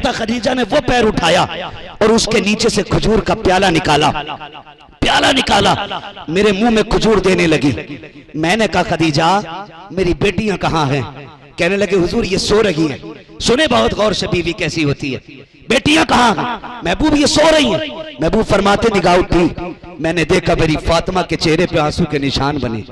माता खदीजा ने वो पैर उठाया और उसके नीचे से खजूर का प्याला निकाला, मेरे मुंह में खजूर देने लगी। मैंने कहा खदीजा मेरी बेटियां कहाँ हैं? कहने लगे हुजूर ये सो रही हैं। सुने बहुत गौर से बीवी कैसी होती है। बेटियां कहाँ हैं? महबूब ये सो रही हैं। महबूब फरमाते निगाह उठी, मैंने देखा मेरी फातिमा के चेहरे पे आंसू के निशान बने,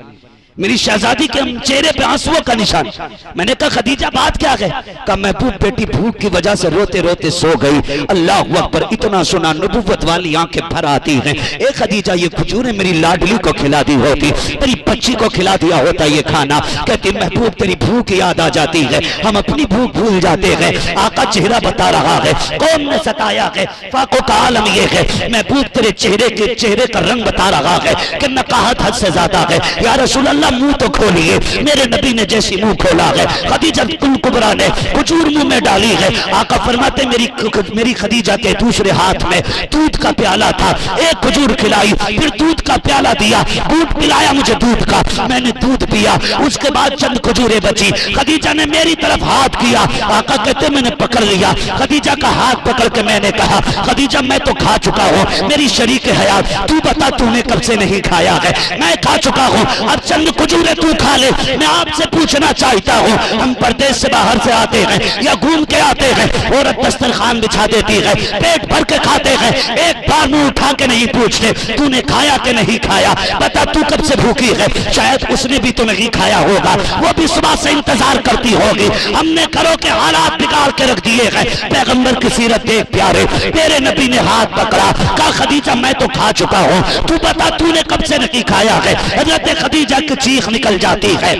मेरी शहजादी के चेहरे पे आंसुओं का निशान। मैंने कहा खदीजा बात क्या है? कहा महबूब बेटी भूख की वजह से रोते रोते सो गई। अल्लाह अकबर, इतना सुना नबुव्वत वाली आंखें भर आती हैं। ए खदीजा ये खजूरें मेरी लाडली को खिला दी होती, मेरी बच्ची को खिला दिया होता ये खाना। कहती महबूब तेरी भूख याद आ जाती है, हम अपनी भूख भूल जाते हैं। आका चेहरा बता रहा है, कौन ने सताया है, फाको का आलम ये है। महबूब तेरे चेहरे का रंग बता रहा है कि नकाहत हद से ज्यादा है। या रसूल अल्लाह मुंह तो खोलिए। मेरे नबी ने जैसी मुंह खोला है, खदीजा कुबरा ने खजूर मुंह में डाली है। आका फरमाते मेरी खदीजा के दूसरे हाथ में दूध का प्याला था, एक खजूर खिलाई, फिर दूध का प्याला दिया, दूध पिलाया मुझे दूध का, मैंने दूध पिया। उसके बाद चंद खजूरें बची, खदीजा ने मेरी तरफ हाथ किया। आका कहते मैंने पकड़ लिया खदीजा का हाथ, पकड़ के मैंने कहा खदीजा मैं तो खा चुका हूँ, मेरी शरीक हयात तू बता तूने कब से नहीं खाया है? मैं खा चुका हूँ, अब चंद खजूरें तू खा ले। मैं आपसे पूछना चाहता हूँ, हम परदेश से बाहर से आते हैं या घूम के आते हैं, औरत दस्तरखान बिछा देती है, पेट भर के खाते हैं, एक बार मुंह उठा के नहीं पूछते तूने खाया कि नहीं खाया, बता तू कब से भूखी है? शायद उसने भी तो नहीं खाया होगा, वो भी सुबह से इंतजार करती होगी। हमने घरों के हालात बिगाड़ के रख दिए हैं। पैगंबर की सीरत देख प्यारे, तेरे नबी ने हाथ पकड़ा, कहा खदीजा मैं तो खा चुका हूँ, तू बता तूने कब से नहीं खाया है? हजरत खदीजा की चीख निकल जाती है,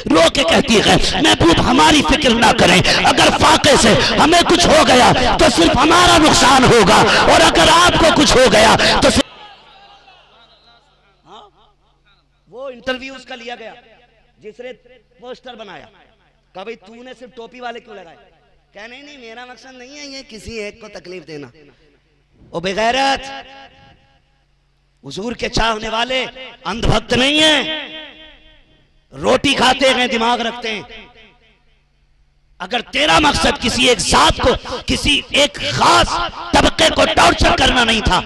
रो के कहती है महबूब हमारी फिक्र ना करें, अगर फाके से हमें कुछ हो गया तो सिर्फ हमारा नुकसान होगा, और अगर आपको कुछ हो गया तो वो इंटरव्यू उसका लिया गया जिसने पोस्टर बनाया, कहा भाई तूने सिर्फ टोपी वाले क्यों लगाए? कह नहीं मेरा मकसद नहीं है ये किसी एक को तकलीफ देना। ओ बेगैरत, हुजूर के चाहने वाले अंधभक्त नहीं है, रोटी खाते हैं दिमाग रखते हैं। अगर तेरा मकसद किसी एक जात को, किसी एक खास तबके को टॉर्चर करना नहीं था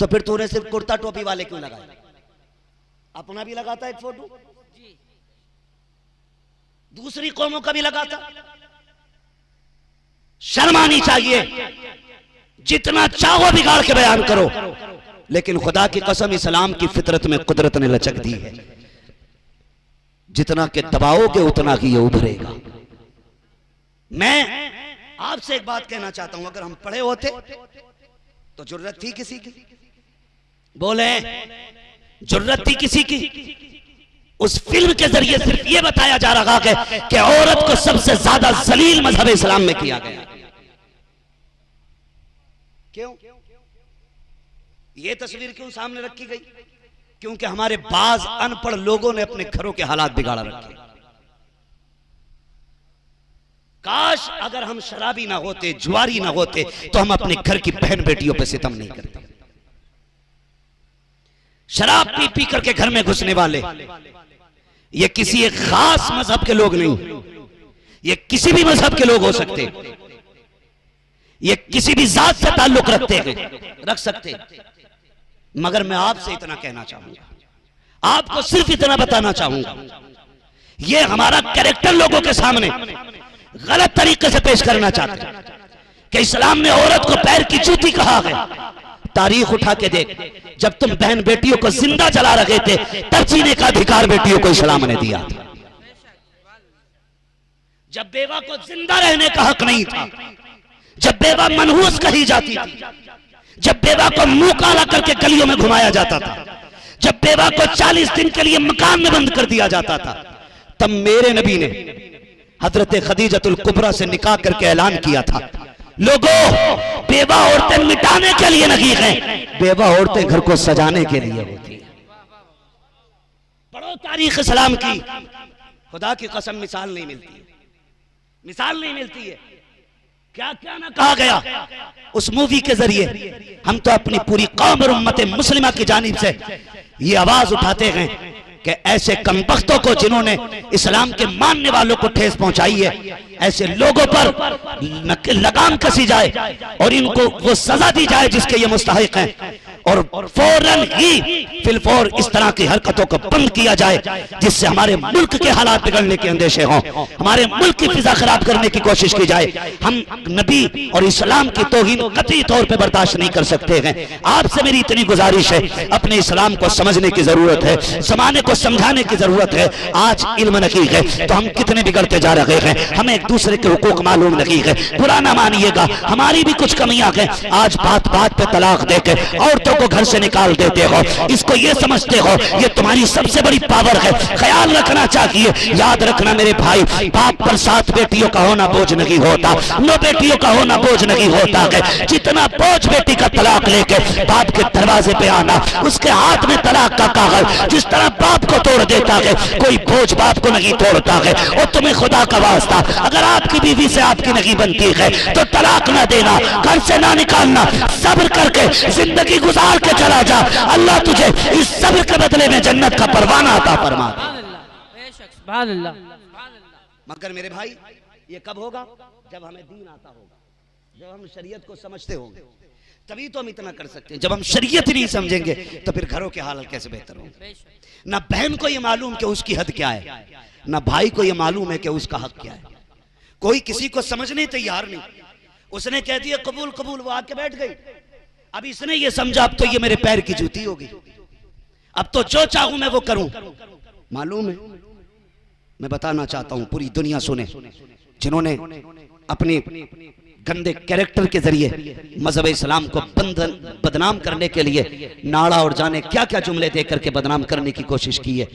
तो फिर तूने सिर्फ कुर्ता टोपी वाले क्यों लगाए? अपना भी लगाता एक फोटो, दूसरी कौमों का भी लगाता। शर्म आनी चाहिए। जितना चाहो बिगाड़ के बयान करो, लेकिन खुदा की कसम इस्लाम की फितरत में कुदरत ने लचक दी है, जितना के दबाओगे उतना ही ये उभरेगा। मैं आपसे एक बात कहना चाहता हूं, अगर हम पढ़े होते तो जरूरत थी किसी की? बोले जरूरत थी किसी की? उस फिल्म के जरिए सिर्फ ये बताया जा रहा है कि औरत को सबसे ज्यादा जलील मजहब इस्लाम में किया गया। क्यों ये तस्वीर क्यों सामने रखी गई? क्योंकि हमारे बाज अनपढ़ लोगों ने अपने घरों के हालात बिगाड़ रखे। काश अगर हम शराबी ना होते, जुआरी ना होते, तो हम अपने घर की बहन बेटियों पे सितम नहीं करते। शराब पी पी करके घर में घुसने वाले ये किसी एक खास मजहब के लोग नहीं, ये किसी भी मजहब के लोग हो सकते, ये किसी भी जात से ताल्लुक रख सकते। मगर मैं आपसे इतना कहना चाहूंगा, आपको सिर्फ इतना बताना चाहूंगा, ये हमारा कैरेक्टर लोगों के सामने गलत तरीके से पेश करना चाहते हैं कि इस्लाम ने औरत को पैर की जूती कहा है। तारीख उठा के देख, जब तुम बहन बेटियों को जिंदा जला रहे थे तब जीने का अधिकार बेटियों को इस्लाम ने दिया था। जब बेवा को जिंदा रहने का हक नहीं था, जब बेवा मनहूस कही जाती थी, जब बेवा को मुंह काला करके गलियों में घुमाया जाता था, जब बेवा को 40 दिन के लिए मकान में बंद कर दिया जाता था, तब मेरे नबी ने हजरत खदीजतुल कुबरा से निकाह करके ऐलान किया था, लोगों बेवा औरतें मिटाने के लिए नहीं है, बेवा औरतें घर को सजाने के लिए होती है। पढ़ो तारीख इस्लाम की, खुदा की कसम मिसाल नहीं मिलती है, मिसाल नहीं मिलती है। क्या क्या ना कहा गया उस मूवी के जरिए। हम तो अपनी पूरी कौम और उम्मत मुस्लिमा की जानिब से ये आवाज उठाते हैं कि ऐसे कमबख्तों को जिन्होंने इस्लाम के मानने वालों को ठेस पहुंचाई है, ऐसे लोगों पर लगाम कसी जाए और इनको वो सजा दी जाए जिसके ये मुस्तहिक हैं, और फौरन ही फिलफौर इस तरह की हरकतों को बंद किया जाए जिससे हमारे मुल्क के हालात बिगड़ने के अंदेशे हों, हमारे मुल्क की फिजा खराब करने की कोशिश की जाए। हम नबी और इस्लाम की तौहीन कतई तौर पे बर्दाश्त नहीं कर सकते हैं। आपसे मेरी इतनी गुजारिश है, अपने इस्लाम को समझने की जरूरत है, जमाने को समझाने की जरूरत है। आज इल्म नहीं है तो हम कितने बिगड़ते जा रहे हैं, हमें एक दूसरे के हुकूक मालूम नहीं है। बुरा ना मानिएगा, हमारी भी कुछ कमियां हैं। आज बात बात पे तलाक देकर औरतों को घर से निकाल देते हो, इसको ये समझते हो ये तुम्हारी सबसे बड़ी पावर है। ख्याल रखना चाहिए, याद रखना मेरे भाई, बाप पर 7 बेटियों का होना बोझ नहीं होता, 9 बेटियों का होना बोझ नहीं होता है। जितना बोझ बेटी का तलाक लेके बाप के दरवाजे पे आना, उसके हाथ में तलाक का कागज जिस तरह बाप को तोड़ देता है, कोई बोझ बाप को नहीं तोड़ता है। और तुम्हें खुदा का वास्ता, अगर आपकी बीवी से आपकी नहीं बनती है तो तलाक ना देना, घर से ना निकालना, सब्र करके जिंदगी गुजार के चला जा। अल्लाह तुझे इस सब्र के बदले में जन्नत का परवाना अता फरमा दे। मगर मेरे भाई ये कब होगा? जब हमें दीन आता होगा, जब हम शरीयत को समझते होंगे, तभी तो हम इतना कर सकते हैं। जब हम शरीयत ही नहीं समझेंगे तो फिर घरों के हाल कैसे बेहतर होंगे? ना बहन को ये मालूम कि उसकी हद क्या है, ना भाई को ये मालूम है कि उसका हक क्या है। कोई किसी को समझने तैयार नहीं, उसने कह दिया कबूल कबूल, वो आके बैठ गई। अब इसने ये समझा अब तो ये मेरे पैर की जूती होगी, अब तो जो चाहूं मैं वो करूं। मालूम है, मैं बताना चाहता हूं, पूरी दुनिया सुने, जिन्होंने अपने गंदे कैरेक्टर के जरिए मजहब इस्लाम को बदनाम करने के लिए नाड़ा और जाने क्या क्या जुमले दे करके बदनाम करने की कोशिश की है।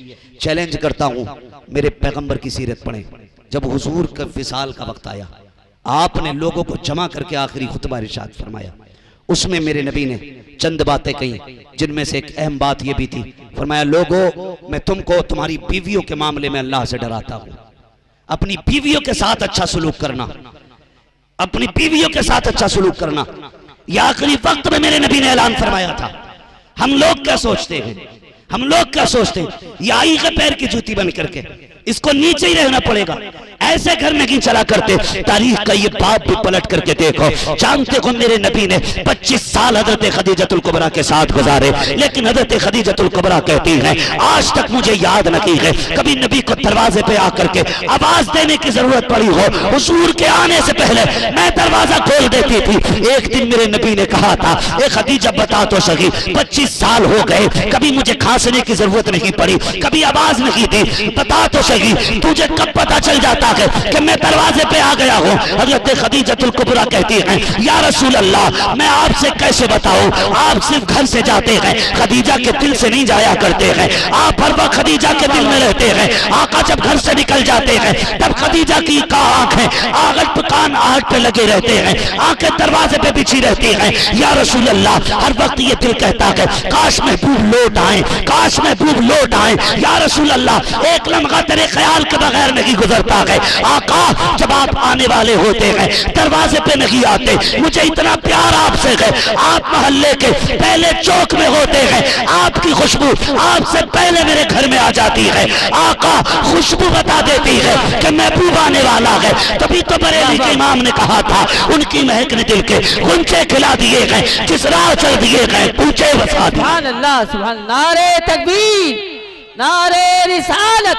चैलेंज करता हूं, मेरे पैगंबर की सीरत पढ़ें। जब हुजूर का विसाल का वक्त आया, आपने लोगों को जमा करके आखिरी खुतबा इरशाद फरमाया। उसमें मेरे नबी ने चंद बातें कही, जिनमें से एक अहम बात यह भी थी, फरमाया लोगों मैं तुमको तुम्हारी बीवियों के मामले में अल्लाह से डराता हूं। अपनी बीवियों के साथ अच्छा सलूक करना, अपनी बीवियों के साथ अच्छा सलूक करना, यह आखिरी वक्त में मेरे नबी ने ऐलान फरमाया था। हम लोग क्या सोचते हैं, हम लोग क्या सोचते हैं, ये आई के पैर की जूती बन करके इसको नीचे ही रहना पड़ेगा, ऐसे घर नहीं चला करते। तारीख का ये बाप भी पलट करके देखो, जानते हो मेरे नबी ने 25 साल हजरत खदीजतुल कुबरा के साथ गुजारे, लेकिन हजरत खदीजतुल कुबरा कहती है आज तक मुझे याद नहीं है कभी नबी को दरवाजे पे आकर के आवाज देने की जरूरत पड़ी हो। हुजूर के आने से पहले मैं दरवाजा खोल देती थी। एक दिन मेरे नबी ने कहा था, ए खदीजा बता तो सही, 25 साल हो गए कभी मुझे खांसने की जरूरत नहीं पड़ी, कभी आवाज नहीं दी, बता तो सही तुझे कब पता चल जाता है कि मैं दरवाजे पे आ गया हूँ। हजरत खदीजतुल कुबरा कहती हैं, या रसूल अल्लाह मैं आपसे कैसे बताऊं, आप सिर्फ घर से जाते हैं, खदीजा के दिल से नहीं जाया करते हैं। आप हर वक्त खदीजा के दिल में रहते हैं। आका जब घर से निकल जाते हैं तब खदीजा की आंखें आगट कान आहट पे लगे रहते हैं, आंखें दरवाजे पे बिछी रहती हैं। या रसूल अल्लाह हर वक्त ये दिल कहता है काश महबूब लौट आए, काश महबूब लौट आए। या रसूल अल्लाह एक लम्हा तेरे ख्याल के बगैर नहीं गुजरता है। आका जब आप आने वाले होते हैं दरवाजे पे नहीं आते, मुझे इतना प्यार आपसे है, आप मोहल्ले के पहले चौक में होते हैं, आपकी खुशबू आपसे पहले मेरे घर में आ जाती है। आका खुशबू बता देती है कि महबूब आने वाला है। तभी तो बरेली के इमाम ने कहा था उनकी महक ने दिल के गुंजे खिला दिए गए, जिस राह चल दिए गए ऊंचे बसा दिए। सुभान अल्लाह, सुभान नारे तकबीर, नारे रिसालत,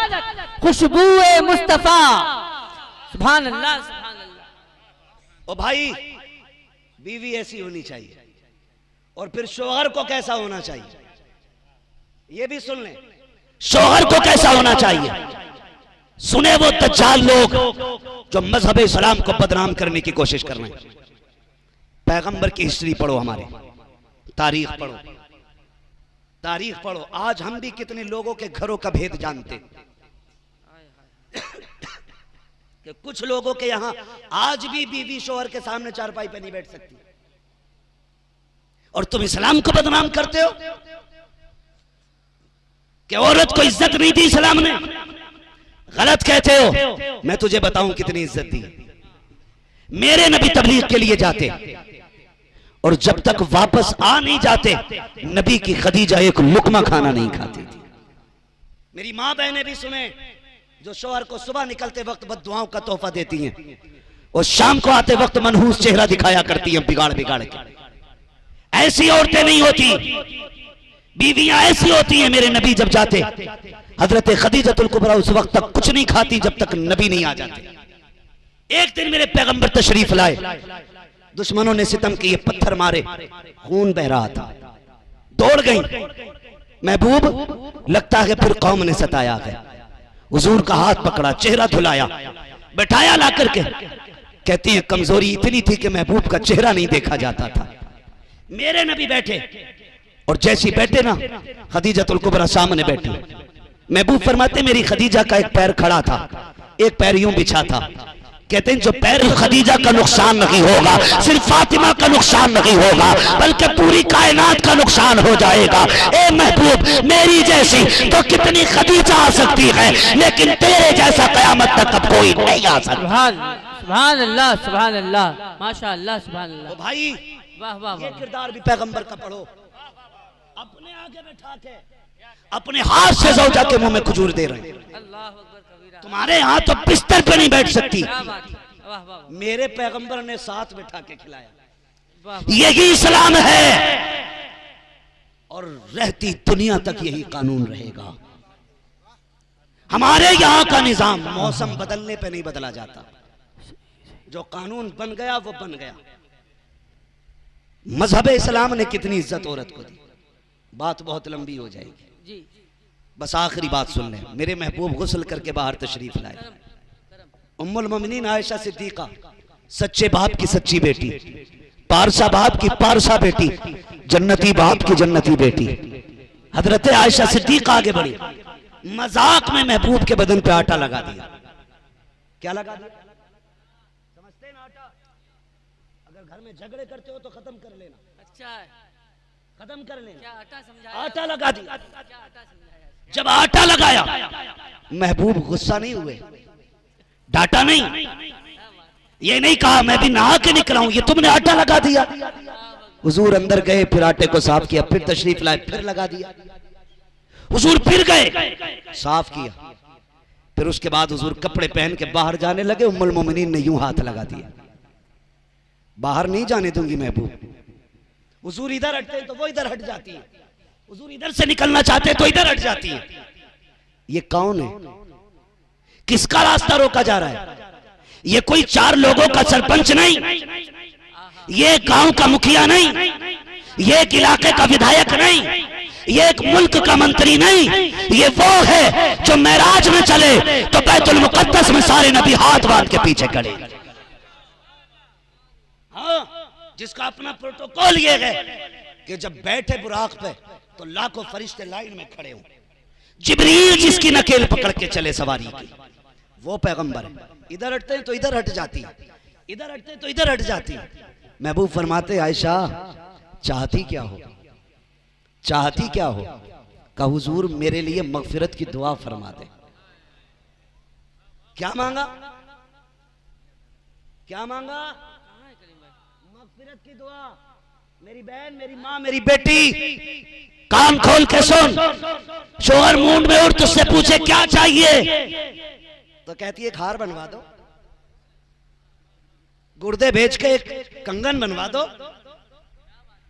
खुशबूए मुस्तफा, सुभान अल्लाह, सुभान अल्लाह। ओ भाई बीवी ऐसी होनी चाहिए, और फिर शौहर को कैसा होना चाहिए ये भी सुन लें। शौहर को कैसा होना चाहिए सुने वो दज्जाल लोग जो मजहब इस्लाम को बदनाम करने की कोशिश कर रहे हैं। पैगंबर की हिस्ट्री पढ़ो, हमारे तारीख पढ़ो, तारीख पढ़ो। आज हम भी कितने लोगों के घरों का भेद जानते कि कुछ लोगों के यहां आज भी बीवी शौहर के सामने चारपाई पे नहीं बैठ सकती, और तुम इस्लाम को बदनाम करते हो कि औरत को इज्जत नहीं दी इस्लाम ने। गलत कहते हो। मैं तुझे बताऊं कितनी इज्जत दी। मेरे नबी तबलीग के लिए जाते और जब तक वापस आ नहीं जाते नबी की खदीजा एक लुकमा खाना नहीं खाती थी। मेरी मां बहनें भी सुने, जो शौहर को सुबह निकलते वक्त बद्दुआओं का तोहफा देती हैं और शाम को आते वक्त मनहूस चेहरा दिखाया करती हैं बिगाड़ बिगाड़ के। ऐसी औरतें नहीं होती, बीवियां ऐसी होती हैं। मेरे नबी जब जाते हजरत खदीजतुल कुबरा उस वक्त तक कुछ नहीं खाती जब तक नबी नहीं आ जाते। एक दिन मेरे पैगंबर तशरीफ लाए, दुश्मनों ने सितम किए, पत्थर मारे, खून बह रहा था, दौड़ गई। महबूब लगता है फिर कौम ने सताया है। हुजूर का हाथ पकड़ा, चेहरा धुलाया, बैठाया ला करके। कहती है कमजोरी इतनी थी कि महबूब का चेहरा नहीं देखा जाता था। मेरे नबी बैठे और जैसे बैठे ना खदीजतुल कुबरा सामने बैठी। महबूब फरमाते मेरी खदीजा का एक पैर खड़ा था, एक पैर यूं बिछा था। कहते हैं जो पैर खदीजा का नुकसान नहीं होगा, सिर्फ फातिमा का नुकसान नहीं होगा, बल्कि पूरी कायनात का नुकसान हो जाएगा। ए महबूब, मेरी जैसी तो कितनी खदीजा आ सकती है, लेकिन तेरे जैसा कयामत तक अब कोई नहीं आ सकता। सुभान अल्लाह, सुभान अल्लाह, माशाअल्लाह, सुभान अल्लाह। भाई वाह वाह, ये किरदार भी पैगंबर का पढ़ो। अपने आगे बैठा के अपने हाथ से ज़ौजा के मुंह में खजूर दे रहे हैं। अल्लाह अकबर कबीरा। तुम्हारे यहाँ तो बिस्तर पे नहीं बैठ सकती, क्या बात है, वाह वाह, मेरे पैगंबर ने साथ बैठा के खिलाया। वाह वाह। यही इस्लाम है और रहती दुनिया तक यही कानून रहेगा। हमारे यहाँ का निजाम मौसम बदलने पे नहीं बदला जाता, जो कानून बन गया वो बन गया। मजहब इस्लाम ने कितनी इज्जत औरत को दी। बात बहुत लंबी हो जाएगी जी, बस आखिरी बात सुन लें। मेरे महबूब गुस्ल करके बाहर तशरीफ लाए। उम्मुल मोमिनीन आयशा सिद्दीका, सच्चे बाप की सच्ची बेटी, पारसा बाप की पारसा बेटी, जन्नती बाप की जन्नती बेटी, हजरत आयशा सिद्दीका आगे बढ़ी। मजाक में महबूब के बदन पे आटा लगा दिया। क्या लगा दिया? समझते हैं ना? आटा। अगर घर में झगड़े करते हो तो खत्म कर लेना। अच्छा है, खत्म कर लेना। क्या आटा समझाया? आटा लगा दिया। क्या आटा समझाया? जब आटा लगाया महबूब गुस्सा नहीं हुए, डांटा नहीं, ये नहीं कहा मैं भी नहा के निकला हूं, ये तुमने आटा लगा दिया। हुजूर अंदर गए, फिर आटे को साफ किया, फिर तशरीफ लाए, फिर लगा दिया। हुजूर फिर गए, साफ किया, फिर उसके बाद हुजूर कपड़े पहन के बाहर जाने लगे। उम्मुल मोमिनीन ने यूं हाथ लगा दिया, बाहर नहीं जाने दूंगी महबूब। हुजूर इधर हटते हैं तो वो इधर हट जाती है, हुजूर इधर से निकलना चाहते हैं तो इधर हट जाती है। ये कौन है? किसका रास्ता रोका जा रहा है? ये कोई चार लोगों का सरपंच नहीं, ये गांव का मुखिया नहीं, ये एक इलाके का विधायक नहीं, ये एक मुल्क का मंत्री नहीं, ये वो है जो मेराज में चले तो बैतुल मुकद्दस में सारे नबी हाथ बांध के पीछे खड़े। हाँ, जिसका अपना प्रोटोकॉल ये है कि जब बैठे बुराक पे तो लाखों फरिश्ते लाइन में खड़े हों। जिब्रील जिसकी नकेल पकड़ के चले सवारी की, वो पैगंबर है। इधर हटते हैं तो इधर हट जाती है, इधर हटते हैं तो इधर हट जाती है। महबूब फरमाते आयशा चाहती क्या हो, चाहती क्या हो? का हुजूर मेरे लिए मगफिरत की दुआ फरमा दे। क्या मांगा? क्या मांगा? मगफिरत की दुआ। मेरी बहन, मेरी माँ, मेरी बेटी, कान खोल के सुन। शोहर मूड में और तुझसे पूछे क्या चाहिए तो कहती है एक हार बनवा दो, गुर्दे बेच के एक कंगन बनवा दो,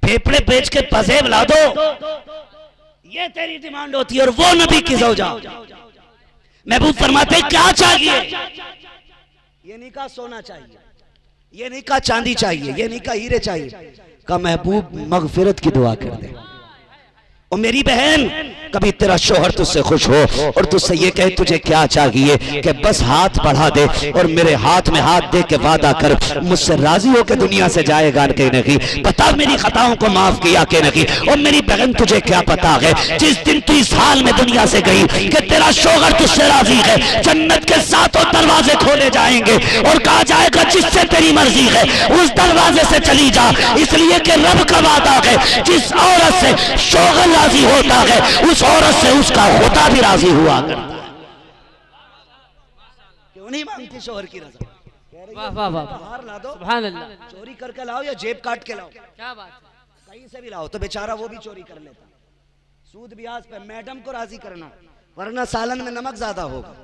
फेफड़े बेच के पजेब ला दो, ये तेरी डिमांड होती है। और वो नबी की ज़ौजा महबूब फरमाते क्या चाहिए? ये नहीं कहा सोना चाहिए, ये नहीं कहा चांदी चाहिए, ये नहीं कहा हीरे चाहिए, का महबूब मगफिरत की दुआ कर दे। और मेरी बहन, कभी तेरा शोहर तुझसे खुश हो और तुझसे ये कहे तुझे क्या चाहिए कि बस हाथ बढ़ा दे और मेरे हाथ में हाथ दे के वादा कर मुझसे राजी हो के दुनिया से जाएगा कि नहीं, बता मेरी खताओं को माफ किया कि नहीं। और मेरी बहन तुझे क्या पता है, जिस दिन तू इस हाल में दुनिया से गई कि तेरा शोहर तुझसे राजी है, जन्नत के सातों दरवाजे खोले जाएंगे और कहा जाएगा जिससे तेरी मर्जी है उस दरवाजे से चली जा, इसलिए कि रब का वादा है जिस औरत से शोहर राजी होता है उस औरत से उसका होता भी राजी हुआ करता है। क्यों नहीं मांगती शोहर की रजा? वाह वाह वाह, बाहर ला दो, सुभान अल्लाह, चोरी करके लाओ या जेब काट के लाओ, क्या बात है। कहीं से भी लाओ तो बेचारा वो भी चोरी कर लेता। सूद ब्याज पे मैडम को राजी करना, वरना सालन में नमक ज्यादा होगा।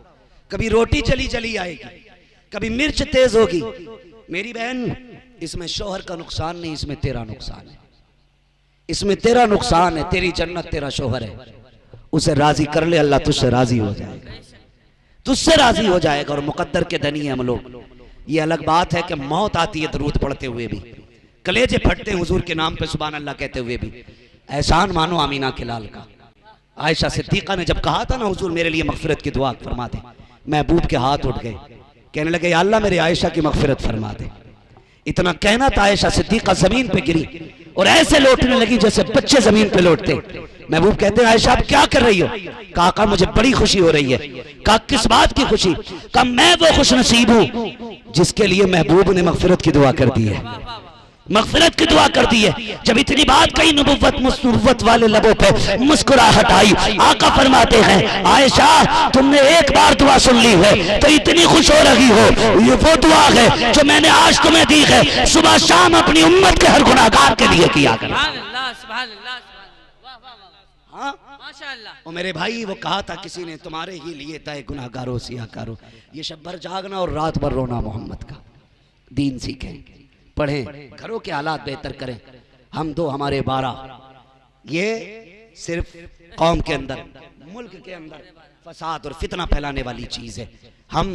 कभी रोटी चली चली आएगी, कभी मिर्च तेज होगी। मेरी बहन, इसमें शोहर का नुकसान नहीं, इसमें तेरा नुकसान है। इसमें तेरा नुकसान है। तेरी जन्नत तेरा शोहर है, उसे राजी कर ले, अल्लाह तुझसे राजी हो जाएगा, तुझसे राजी हो जाएगा। और मुकद्दर के धनी है हम लोग। ये अलग बात है कि मौत आती है दरूद पढ़ते हुए भी, कलेजे फटते हैं हुजूर के नाम पे सुभान अल्लाह कहते हुए भी। एहसान मानो आमीना के लाल का। आयशा सिद्दीका ने जब कहा था ना, हुजूर मेरे लिए मगफिरत की दुआ फरमा दे, महबूब के हाथ उठ गए, कहने लगे या अल्लाह मेरे आयशा की मगफिरत फरमा दे। इतना कहना था, आयशा सिद्दीका जमीन पे गिरी और ऐसे लौटने लगी जैसे बच्चे जमीन पे लौटते। महबूब कहते हैं आयशा आप क्या कर रही हो? कहा मुझे बड़ी खुशी हो रही है। कहा किस बात की खुशी? कहा मैं वो खुश नसीब हूं जिसके लिए महबूब ने मगफिरत की दुआ कर दी है, मगफिरत की दुआ कर दी है। जब इतनी बात कही, नुबुव्वत वाले लबों पे मुस्कुराहट आई। आका फरमाते हैं आयशा तुमने एक बार दुआ सुन ली है तो इतनी खुश हो रही हो, ये वो दुआ है जो मैंने आज तुम्हें दी है, सुबह शाम अपनी उम्मत के हर गुनाहगार के लिए किया कर। हाँ माशाअल्लाह। और मेरे भाई वो कहा था किसी ने, तुम्हारे ही लिए तय गुनाहगारों सियाकारो, ये शब भर जागना और रात भर रोना मोहम्मद का। दीन सीखें, पढ़ें, घरों के हालात बेहतर करें। हम दो हमारे 12, ये सिर्फ कौम के अंदर, मुल्क के अंदर फसाद और फितना फैलाने वाली चीज है। हम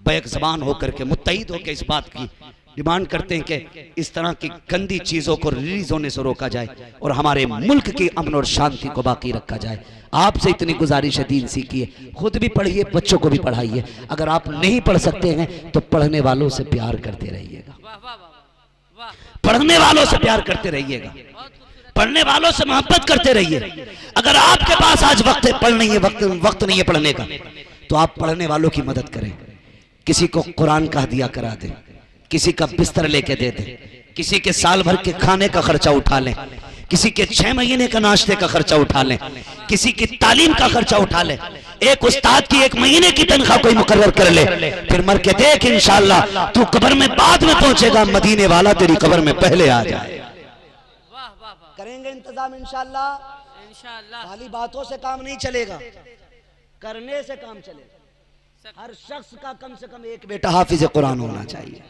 बैक ज़बान होकर के मुत्तहिद होकर इस बात की डिमांड करते हैं कि इस तरह की गंदी चीजों को रिलीज होने से रोका जाए और हमारे मुल्क की अमन और शांति को बाकी रखा जाए। आपसे इतनी गुजारिश है, दीन सीखिए, खुद भी पढ़िए, बच्चों को भी पढ़ाइए। अगर आप नहीं पढ़ सकते हैं तो पढ़ने वालों से प्यार करते रहिएगा, पढ़ने वालों से प्यार करते रहिएगा, पढ़ने वालों से मोहब्बत करते रहिए। अगर आपके पास आज वक्त है, पढ़ नहीं है, वक्त नहीं है पढ़ने का, तो आप पढ़ने वालों की मदद करें। किसी को कुरान का हदिया करा दें, किसी का बिस्तर लेके दे दें, किसी के साल भर के खाने का खर्चा उठा लें, किसी के 6 महीने का नाश्ते का खर्चा उठा लें, किसी की तालीम का खर्चा उठा लें। एक उस्ताद की 1 महीने की तनख्वाह कोई मुकर्रर कर ले, फिर मर के देख इंशाअल्लाह तू कब्र में बाद में पहुंचेगा, मदीने वाला तेरी कब्र में पहले आ जाए। करेंगे इंतजाम इंशाअल्लाह। खाली बातों से काम नहीं चलेगा, करने से काम चलेगा। हर शख्स का कम से कम एक बेटा हाफिज कुरान होना चाहिए,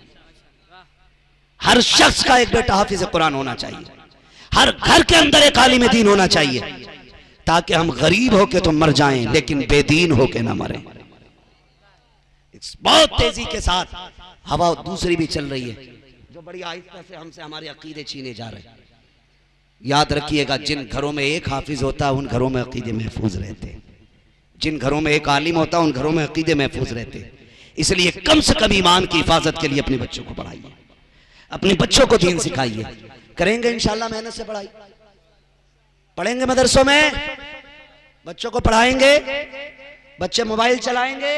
हर शख्स का एक बेटा हाफिज कुरान होना चाहिए, हर घर के अंदर एक आलिम दीन होना चाहिए, ताकि हम गरीब होके तो मर जाएं लेकिन बेदीन होके ना मरें। बहुत तेजी के साथ हवा दूसरी भी चल रही है जो बड़ी आहिस्ता से हमसे हमारे अकीदे छीने जा रहे हैं। याद रखिएगा, जिन घरों में एक हाफिज होता है उन घरों में अकीदे महफूज रहते हैं, जिन घरों में एक आलिम होता है उन घरों में अकीदे महफूज रहते हैं। इसलिए कम से कम ईमान की हिफाजत के लिए अपने बच्चों को पढ़ाइए, अपने बच्चों को दीन सिखाइए। करेंगे इंशाल्लाह मेहनत से पढ़ाई, पढ़ेंगे मदरसों में, बच्चों को पढ़ाएंगे। बच्चे मोबाइल चलाएंगे,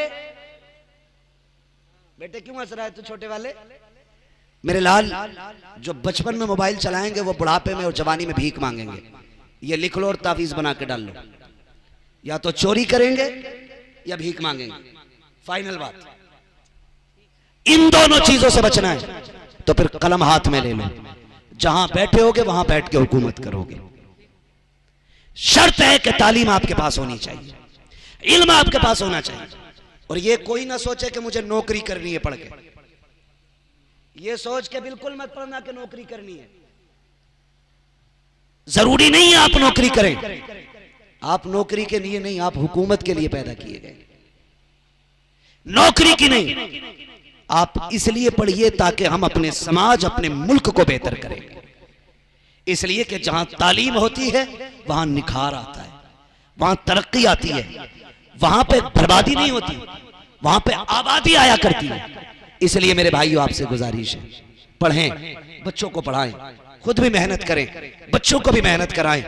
बेटे क्यों हंस रहा है तू छोटे वाले? मेरे लाल, जो बचपन में मोबाइल चलाएंगे वो बुढ़ापे में और जवानी में भीख मांगेंगे। ये लिख लो और तावीज बना के डाल लो, या तो चोरी करेंगे या भीख मांगेंगे। फाइनल बात, इन दोनों चीजों से बचना है तो फिर कलम हाथ में ले लो, जहां बैठे होगे वहां बैठ के हुकूमत करोगे। शर्त है कि तालीम आपके पास होनी चाहिए, इल्म आपके पास होना चाहिए। और ये कोई ना सोचे कि मुझे नौकरी करनी है पढ़ के, ये सोच के बिल्कुल मत पढ़ना कि नौकरी करनी है। जरूरी नहीं है आप नौकरी करें, आप नौकरी के लिए नहीं, आप हुकूमत के लिए पैदा किए गए, नौकरी की नहीं। आप इसलिए पढ़िए ताकि हम अपने समाज, अपने मुल्क को बेहतर करें। इसलिए कि जहां तालीम होती है वहां निखार आता है, वहां तरक्की आती है, वहां पे बर्बादी नहीं होती, वहां पे आबादी आया करती है। इसलिए मेरे भाइयों आपसे गुजारिश है, पढ़ें, बच्चों को पढ़ाएं, खुद भी मेहनत करें, बच्चों को भी मेहनत कराएं।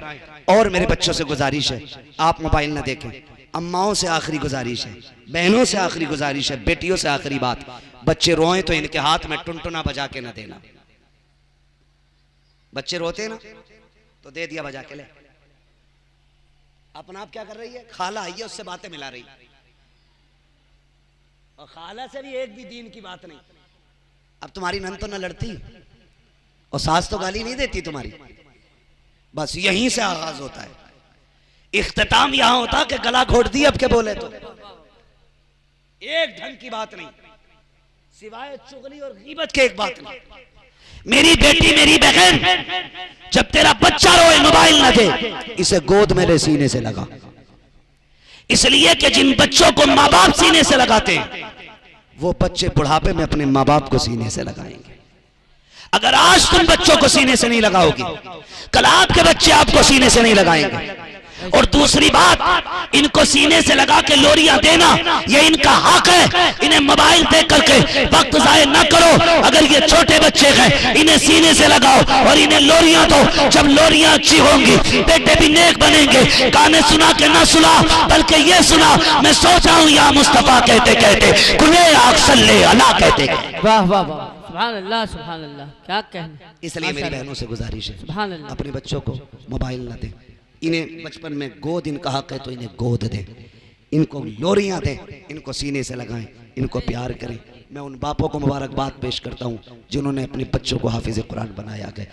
और मेरे बच्चों से गुजारिश है, आप मोबाइल ना देखें। अम्माओं से आखिरी गुजारिश है, बहनों से आखिरी गुजारिश है, बेटियों से आखिरी बात, बच्चे रोएं तो इनके हाथ में टुनटुना बजा के ना देना। बच्चे रोते ना तो दे दिया बजा के, ले अपना आप क्या कर रही है, खाला आई है उससे बातें मिला रही, और खाला से भी एक भी दीन की बात नहीं। अब तुम्हारी नन तो न लड़ती और सास तो गाली नहीं देती तुम्हारी। बस यहीं से आगाज होता है, इख्तिताम यहां होता कि गला घोट दिया अब के बोले तो। एक ढंग की बात नहीं, सिवाय चुगली और गीबत के एक बात नहीं। मेरी बेटी, मेरी बहन, जब तेरा बच्चा रोए मोबाइल न दे, इसे गोद में ले, सीने से लगा। इसलिए कि जिन बच्चों को माँ बाप सीने से लगाते हैं, वो बच्चे बुढ़ापे में अपने माँ बाप को सीने से लगाएंगे। अगर आज तुम बच्चों को सीने से नहीं लगाओगी, कल आपके बच्चे आपको सीने से नहीं लगाएंगे। और दूसरी बात, इनको सीने से लगा के लोरियां देना ये इनका हक है। इन्हें मोबाइल दे करके वक्त जाया न करो। अगर ये छोटे बच्चे हैं, इन्हें सीने से लगाओ और इन्हें लोरियां दो। जब लोरियां अच्छी होंगी, बेटे भी नेक बनेंगे। गाने सुना के ना सुना, बल्कि ये सुना, मैं सोचा हूं या मुस्तफा कहते कहते कुले आग सल्ले अला कहते। वाह वाह वाह, सुभान अल्लाह, सुभान अल्लाह, क्या कहना। इसलिए मेरी बहनों से गुजारिश है, सुभान अल्लाह, अपने बच्चों को मोबाइल ना दें। इन्हें बचपन में गोद इनका हक है तो इन्हें गोद दें, इनको लोरियां दें, इनको सीने से लगाएं, इनको प्यार करें। मैं उन बापों को मुबारकबाद पेश करता हूँ जिन्होंने अपने बच्चों को हाफिज कुरान बनाया है।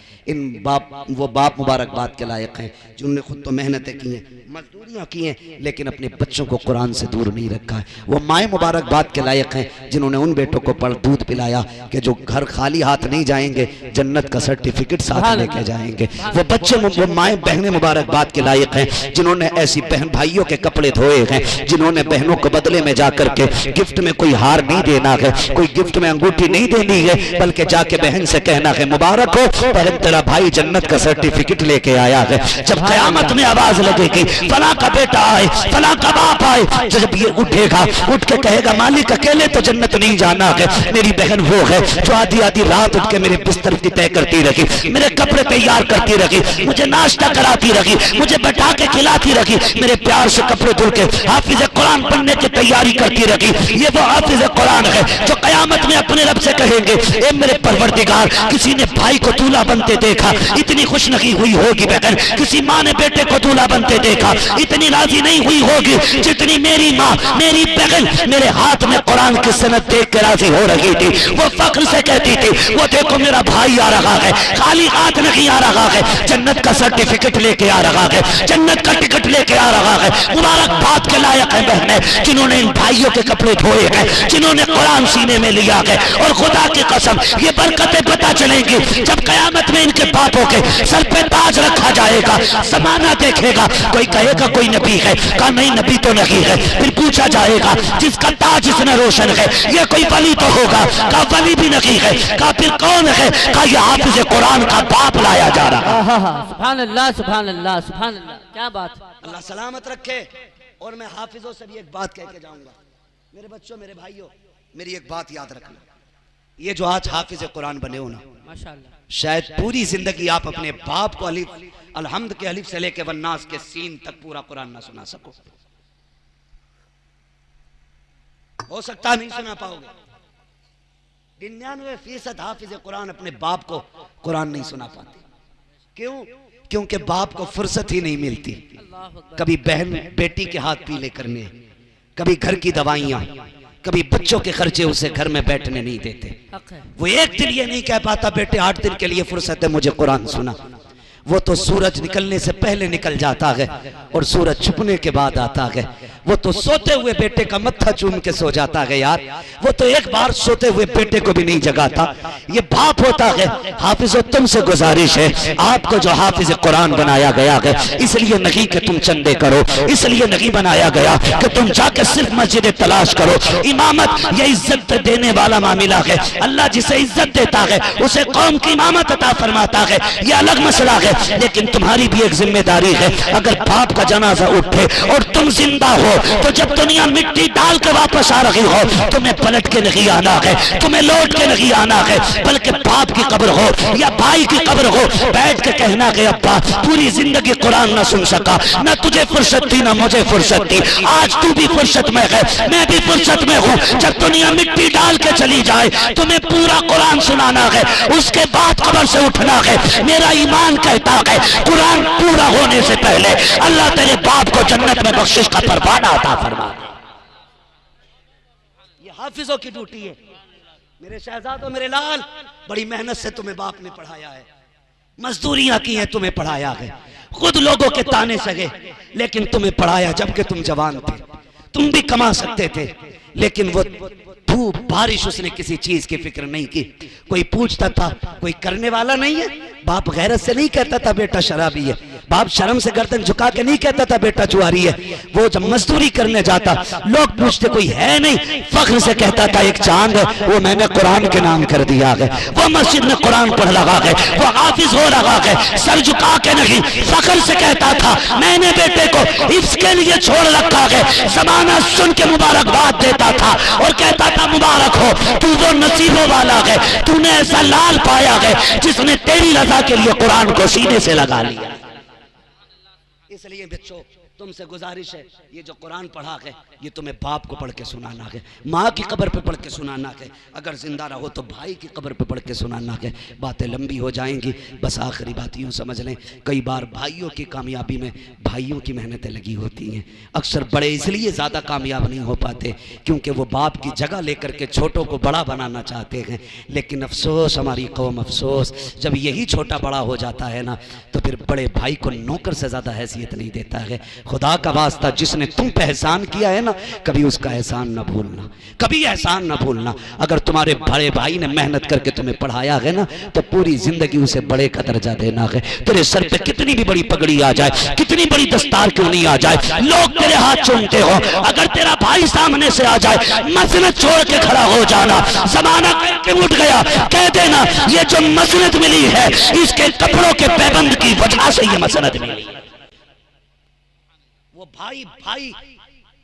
वो बाप मुबारकबाद के लायक हैं जिन्होंने खुद तो मेहनतें की हैं, मजदूरियाँ की हैं, लेकिन अपने बच्चों को कुरान से दूर नहीं रखा है। वो माएँ मुबारकबाद के लायक हैं जिन्होंने उन बेटों को पढ़ दूध पिलाया कि जो घर खाली हाथ नहीं जाएंगे, जन्नत का सर्टिफिकेट साथ लेके जाएंगे। वो बच्चे, वो माएँ बहनें मुबारकबाद के लायक हैं जिन्होंने ऐसी बहन भाइयों के कपड़े धोए हैं, जिन्होंने बहनों को बदले में जाकर के गिफ्ट में कोई हार नहीं देना है, कोई गिफ्ट में अंगूठी नहीं देनी है, बल्कि जाके बहन से कहना है मुबारक हो बहन, तेरा भाई जन्नत का सर्टिफिकेट लेके आया है। जब कयामत में आवाज लगेगी फला का बेटा आए, फला का बाप आए, तो जब ये उठेगा, उठ के कहेगा मालिक अकेले तो जन्नत नहीं जाना है, मेरी बहन वो है जो आधी आधी रात उठ के मेरे बिस्तर की तय करती रही, मेरे कपड़े तैयार करती रही, मुझे नाश्ता कराती रही, मुझे बैठा के खिलाती रही, मेरे प्यार से कपड़े धुल के हाफिज कुरान पढ़ने की तैयारी करती रही। ये वो हाफिज कुरान है जो कयामत में अपने रब से कहेंगे ए मेरे परवरदिगार, किसी ने भाई को दूल्हा बनते देखा, इतनी खुश नहीं हुई होगी बहन, किसी माँ ने बेटे को दूल्हा बनते देखा, इतनी राजी नहीं हुई होगी जितनी मेरी माँ, मेरी बहन मेरे हाथ में कुरान की सनद देख के राजी हो रही थी। वो फख्र से कहती थी वो देखो मेरा भाई आ रहा है, खाली हाथ नहीं आ रहा है, जन्नत का सर्टिफिकेट लेके आ रहा है, जन्नत का टिकट लेके आ रहा है। मुबारकबाद के लायक है बहने जिन्होंने इन भाइयों के कपड़े धोए हैं, जिन्होंने कुरान सीने में लिया है। और खुदा की कसम ये बरकतें पता चलेंगी जब कयामत में इनके बापों के सर पे ताज रखा जाएगा। जमाना देखेगा, कोई कहेगा कोई नबी है, कहा नहीं नबी तो नहीं है। फिर पूछा जाएगा जिसका ताज इतना रोशन है ये कोई वली तो होगा, कहा वली भी नहीं है, कहा फिर कौन है, कहा ये हाफिज कुरान का बाप लाया जा रहा है। सुभान अल्लाह, सुभान अल्लाह, सुभान अल्लाह, क्या बात। अल्लाह सलामत रखे। और मैं हाफिजों से भी एक बात कह के जाऊंगा, मेरे बच्चों, मेरे भाइयों, मेरी एक बात याद रखना, ये जो आज हाफिज कुरान बने हो ना, माशाअल्लाह, शायद पूरी जिंदगी आप अपने बाप को अलिफ अलहम्द के अलिफ से लेके वन्नास के सीन तक पूरा कुरान ना सुना सको। हो सकता नहीं सुना पाओगे। 99% हाफिज कुरान अपने बाप को कुरान नहीं सुना पाते। क्यों? क्योंकि बाप को फुर्सत ही नहीं मिलती। कभी बहन बेटी के हाथ पीले करने, कभी घर की दवाइयां, कभी बच्चों के खर्चे उसे घर में बैठने नहीं देते। वो एक दिन ये नहीं कह पाता बेटे 8 दिन के लिए फुर्सत है मुझे कुरान सुना। वो तो सूरज निकलने से पहले निकल जाता है और सूरज छुपने के बाद आता है। वो तो सोते हुए बेटे का मत्था चूम के सो जाता है यार। वो तो एक बार सोते हुए बेटे को भी नहीं जगाता। ये बाप होता है। हाफिजो तुमसे गुजारिश है, आपको जो हाफिज कुरान बनाया गया है इसलिए नहीं कि तुम चंदे करो, इसलिए नहीं बनाया गया कि तुम जाके सिर्फ मस्जिद तलाश करो। इमामत ये इज्जत देने वाला मामला है। अल्लाह जिसे इज्जत देता है उसे कौम की इमामत अता फरमाता है, ये अलग मसला है। लेकिन तुम्हारी भी एक जिम्मेदारी है, अगर बाप का जनाजा उठे और तुम जिंदा हो तो जब दुनिया मिट्टी डाल के वापस आ रही हो तुम्हें पलट के नहीं आना है, तुम्हें लौट के नहीं आना है, बल्कि बाप की कब्र हो या भाई की कब्र हो बैठ के कहना कि अब्बा पूरी जिंदगी कुरान ना सुन सका, ना तुझे फुर्सत थी ना मुझे फुर्सत थी, आज तू भी फुर्सत में है मैं भी फुर्सत में हूँ। जब दुनिया मिट्टी डाल के चली जाए तुम्हें पूरा कुरान सुनाना है, उसके बाद कब्र से उठना है। मेरा ईमान कहता है कुरान पूरा होने से पहले अल्लाह तेरे बाप को जन्नत में बख्शिश का परवाना अता फरमा दे। ये हाफिजों की ड्यूटी है। मेरे शहजादों, मेरे लाल, बड़ी मेहनत से तुम्हें बाप ने पढ़ाया है, मजदूरियां की हैं, तुम्हें पढ़ाया है, खुद लोगों के ताने सगे, लेकिन तुम्हें पढ़ाया जबकि तुम जवान थे। तुम भी कमा सकते थे, लेकिन तुमने कहा नहीं, लेकिन वो धूप बारिश उसने किसी चीज की फिक्र नहीं की। कोई पूछता था, कोई करने वाला नहीं है। बाप गैरत से नहीं कहता था बेटा शराबी है, बाप शर्म से गर्दन झुका के नहीं कहता था बेटा जुआरी है। वो जब मजदूरी करने जाता, लोग पूछते कोई है नहीं, फख्र से कहता था एक चांद है, वो मैंने कुरान के नाम कर दिया है। वो मस्जिद में कुरान पढ़ लगा है, वो हाफिज हो लगा है, सर झुका के नहीं, फख्र से कहता था मैंने बेटे को इसके लिए छोड़ रखा है। जमाना सुन के मुबारकबाद देता था और कहता था मुबारक हो, तू वो नसीबों वाला है, तूने ऐसा लाल पाया है जिसने तेरी रजा के लिए कुरान को सीने से लगा लिया। इसलिए बच्चों तुमसे गुजारिश है, ये जो कुरान पढ़ा है ये तुम्हें बाप को पढ़ के सुनाना है, माँ की कब्र पे पढ़ के सुनाना है, अगर जिंदा रहो तो भाई की कब्र पे पढ़ के सुनाना है। बातें लंबी हो जाएंगी, बस आखिरी बात यूँ समझ लें, कई बार भाइयों की कामयाबी में भाइयों की मेहनतें लगी होती हैं। अक्सर बड़े इसलिए ज़्यादा कामयाब नहीं हो पाते क्योंकि वो बाप की जगह लेकर के छोटों को बड़ा बनाना चाहते हैं। लेकिन अफसोस हमारी कौम, अफसोस जब यही छोटा बड़ा हो जाता है ना तो फिर बड़े भाई को नौकर से ज़्यादा हैसियत नहीं देता है। खुदा का वास्ता जिसने तुम पे एहसान किया है ना, कभी उसका एहसान ना भूलना, कभी एहसान ना भूलना। अगर तुम्हारे बड़े भाई ने मेहनत करके तुम्हें पढ़ाया है ना तो पूरी जिंदगी उसे बड़े का दर्जा देना है। तेरे सर पे कितनी भी बड़ी पगड़ी आ जाए, कितनी बड़ी दस्तार क्यों नहीं आ जाए, लोग तेरे हाथ चूमते हो, अगर तेरा भाई सामने से आ जाए मसनद छोड़ के खड़ा हो जाना। जमाना करके उठ गया, कह देना ये जो मसनद मिली है इसके कपड़ों के पैबंद की वजह से ये मसनद मिली। वो भाई भाई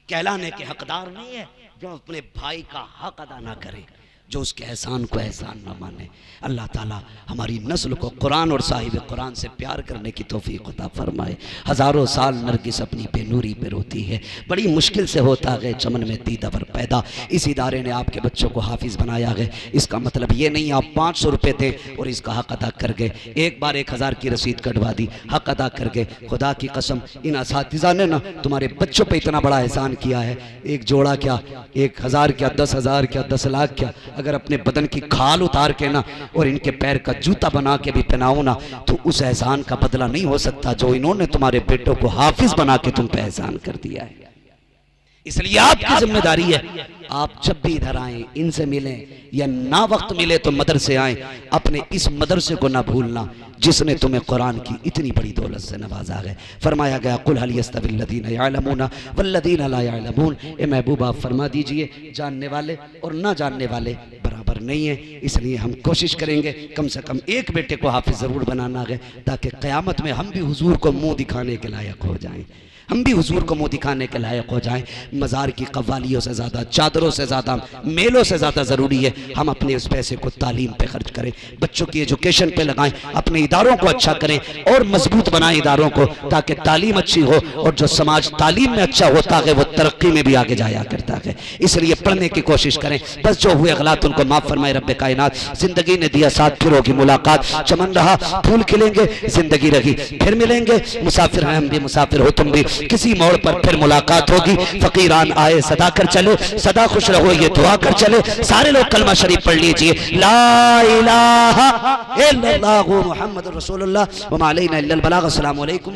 कहलाने के हकदार नहीं है जो अपने भाई का हक अदा ना करे, जो उसके एहसान को एहसान ना माने। अल्लाह ताला हमारी नस्ल को कुरान और साहिब कुरान से प्यार करने की तौफीक अता फरमाए। हज़ारों साल नरगिस अपनी बेनूरी पे रोती है, बड़ी मुश्किल से होता है चमन में दीदावर पैदा। इस इदारे ने आपके बच्चों को हाफिज़ बनाया है, इसका मतलब ये नहीं आप 500 रुपये दें और इसका हक अदा कर गए। एक बार 1000 की रसीद कटवा दी, हक अदा कर गए। खुदा की कसम इन असातिज़ा ने ना तुम्हारे बच्चों पर इतना बड़ा एहसान किया है, एक जोड़ा क्या, 1000 क्या, 10,000 क्या, 10 लाख क्या, अगर अपने बदन की खाल उतार के ना और इनके पैर का जूता बना के भी पहनाओ ना तो उस एहसान का बदला नहीं हो सकता जो इन्होंने तुम्हारे बेटों को हाफिज बना के तुम पे एहसान कर दिया है। इसलिए आपकी जिम्मेदारी है, आप जब भी इधर आए इनसे मिलें या ना वक्त मिले तो मदरसे आए, अपने इस मदरसे को ना भूलना जिसने तुम्हें कुरान की इतनी बड़ी दौलत से नवाजा है। फरमाया गया कुल हल यस्तविल लदीना यअलमूना वल्लदीना ला यअलमून, ए महबूब आप फरमा दीजिए जानने वाले और ना जानने वाले बराबर नहीं है। इसलिए हम कोशिश करेंगे कम से कम एक बेटे को हाफिज ज़रूर बनाना है ताकि क़यामत में हम भी हुजूर को मुँह दिखाने के लायक हो जाएँ, हम भी हुजूर को मुँह दिखाने के लायक हो जाएं। मज़ार की कव्वालियों से ज़्यादा, चादरों से ज़्यादा, मेलों से ज़्यादा ज़रूरी है हम अपने उस पैसे को तालीम पे खर्च करें, बच्चों की एजुकेशन पे लगाएं, अपने इदारों को अच्छा करें और मजबूत बनाएं इदारों को ताकि तालीम अच्छी हो और जो समाज तालीम में अच्छा होता है वो तरक्की में भी आगे जाया करता है। इसलिए पढ़ने की कोशिश करें, बस जो हुए गलत उनको माफ़ फरमाए रब्बे कायनात। ज़िंदगी ने दिया साथ, फिर होगी मुलाकात, चमन रहा फूल खिलेंगे, ज़िंदगी रही फिर मिलेंगे, मुसाफिर हैं हम भी, मुसाफिर हो तुम भी, किसी मोड़ पर फिर मुलाकात होगी। फकीरान आए सदा कर चले, सदा खुश रहो ये दुआ कर चले। सारे लोग कलमा शरीफ पढ़ लीजिए, ला इलाहा इल्लल्लाहु मुहम्मदुर रसूलुल्लाह व मा अलैना इल्लल बलाग। अस्सलामु अलैकुम।